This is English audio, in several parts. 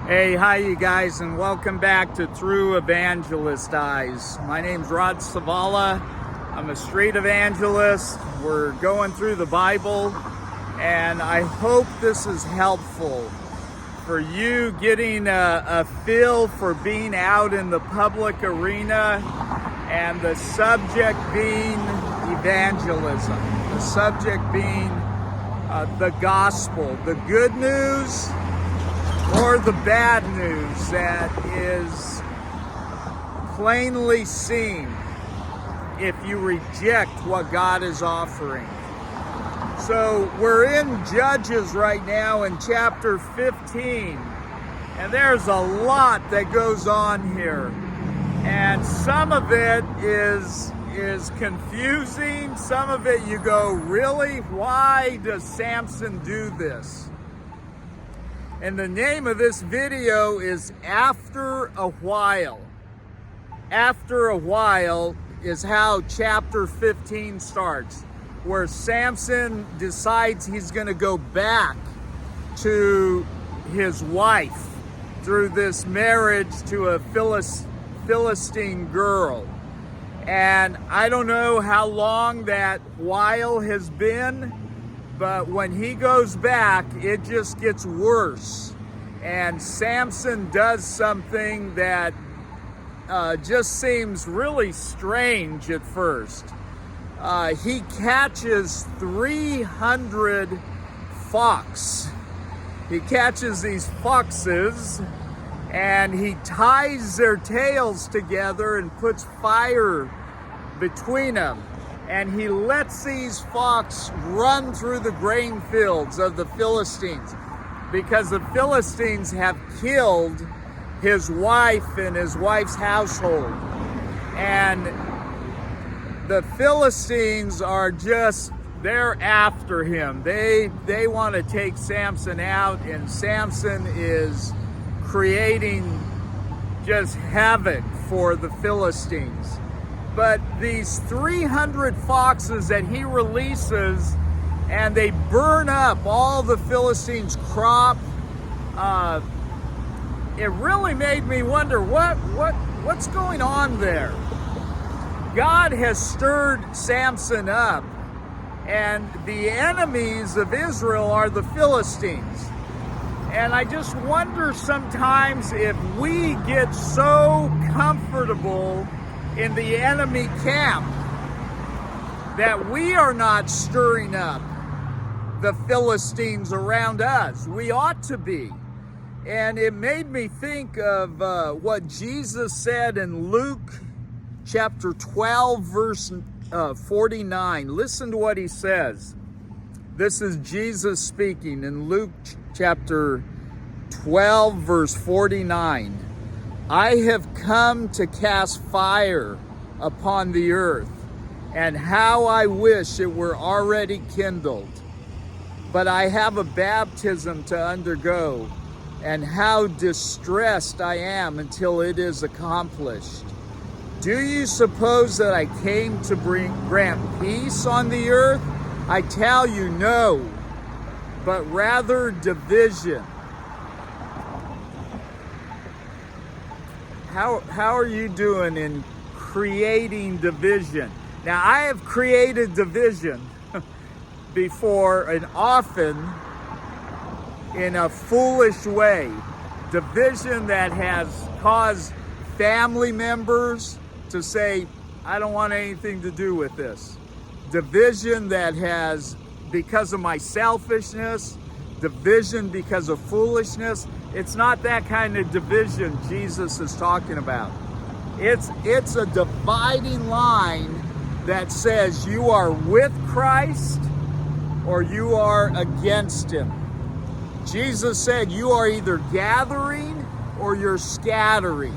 Hey, hi you guys, and welcome back to Through Evangelist Eyes. My name's Rod Savala. I'm a street evangelist. We're going through the Bible, and I hope this is helpful for you getting a feel for being out in the public arena, and the subject being evangelism. The subject being the gospel, the good news or the bad news that is plainly seen if you reject what God is offering. So we're in Judges right now in chapter 15, and there's a lot that goes on here. And some of it is confusing. Some of it you go, really? Why does Samson do this? And the name of this video is After a While. After a while is how chapter 15 starts, where Samson decides he's going to go back to his wife through this marriage to a Philistine girl. And I don't know how long that while has been, but when he goes back, it just gets worse. And Samson does something that just seems really strange at first. He catches 300 fox. He catches these foxes, and he ties their tails together and puts fire between them. And he lets these fox run through the grain fields of the Philistines, because the Philistines have killed his wife and his wife's household. And the Philistines are just, they're after him. They want to take Samson out, and Samson is creating just havoc for the Philistines. But these 300 foxes that he releases, and they burn up all the Philistines' crop, it really made me wonder what's going on there. God has stirred Samson up, and the enemies of Israel are the Philistines. And I just wonder sometimes if we get so comfortable in the enemy camp that we are not stirring up the Philistines around us. We ought to be. And it made me think of what Jesus said in Luke chapter 12, verse 49. Listen to what he says. This is Jesus speaking in Luke chapter 12, verse 49. I have come to cast fire upon the earth, and how I wish it were already kindled. But I have a baptism to undergo, and how distressed I am until it is accomplished. Do you suppose that I came to grant peace on the earth? I tell you, no, but rather division. How are you doing in creating division? Now, I have created division before, and often in a foolish way. Division that has caused family members to say, I don't want anything to do with this. Division that has, because of my selfishness, division because of foolishness. It's not that kind of division Jesus is talking about. It's a dividing line that says you are with Christ or you are against him. Jesus said you are either gathering or you're scattering.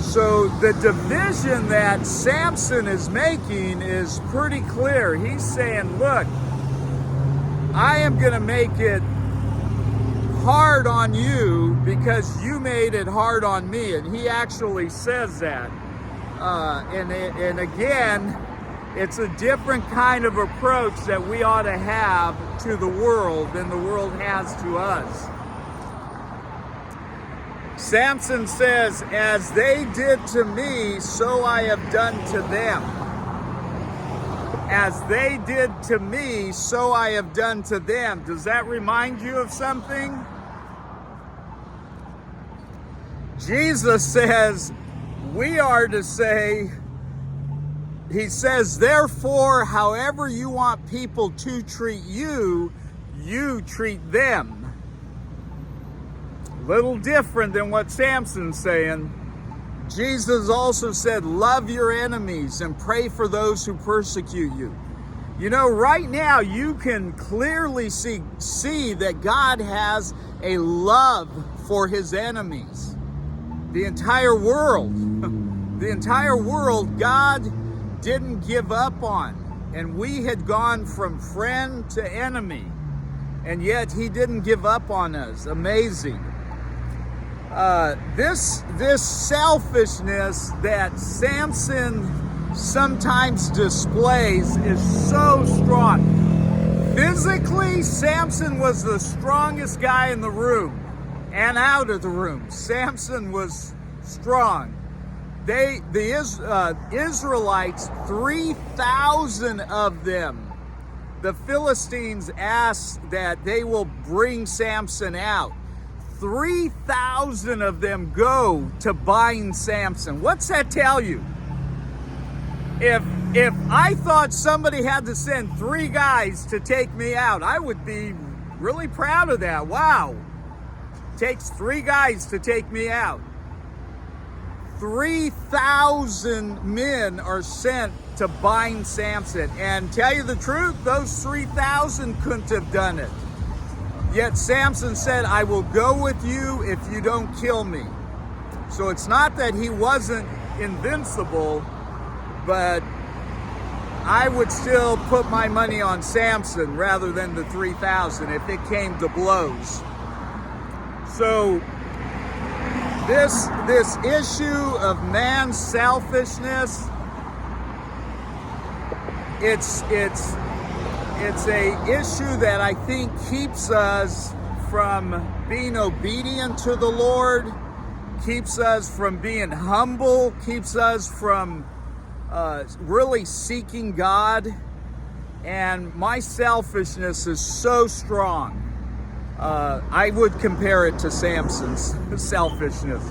So the division that Samson is making is pretty clear. He's saying, look, I am going to make it hard on you because you made it hard on me. And he actually says that. And again, it's a different kind of approach that we ought to have to the world than the world has to us. Samson says, as they did to me, so I have done to them. As they did to me, so I have done to them. Does that remind you of something? Jesus says, we are to say, he says, therefore, however you want people to treat you, you treat them. Little different than what Samson's saying. Jesus also said, love your enemies and pray for those who persecute you. You know, right now you can clearly see that God has a love for his enemies. The entire world, God didn't give up on. And we had gone from friend to enemy. And yet he didn't give up on us. Amazing. This selfishness that Samson sometimes displays is so strong. Physically, Samson was the strongest guy in the room and out of the room. Samson was strong. The Israelites, 3,000 of them, the Philistines asked that they will bring Samson out. 3,000 of them go to bind Samson. What's that tell you? If I thought somebody had to send 3 guys to take me out, I would be really proud of that. Wow. Takes 3 guys to take me out. 3,000 men are sent to bind Samson. And tell you the truth, those 3,000 couldn't have done it. Yet Samson said, I will go with you if you don't kill me. So it's not that he wasn't invincible, but I would still put my money on Samson rather than the 3,000 if it came to blows. So this issue of man's selfishness, it's a issue that I think keeps us from being obedient to the Lord, keeps us from being humble, keeps us from really seeking God. And my selfishness is so strong. I would compare it to Samson's selfishness.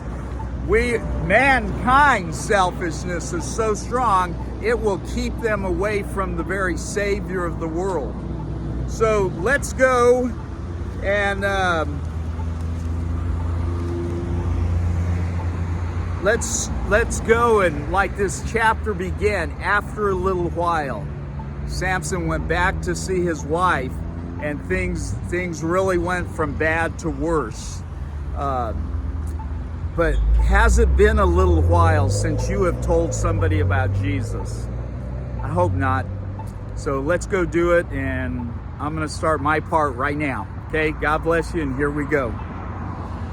Mankind's selfishness is so strong, it will keep them away from the very Savior of the world. So let's go and let's go and like this chapter began. After a little while, Samson went back to see his wife, and things really went from bad to worse. But has it been a little while since you have told somebody about Jesus? I hope not. So let's go do it, and I'm going to start my part right now. Okay, God bless you, and here we go.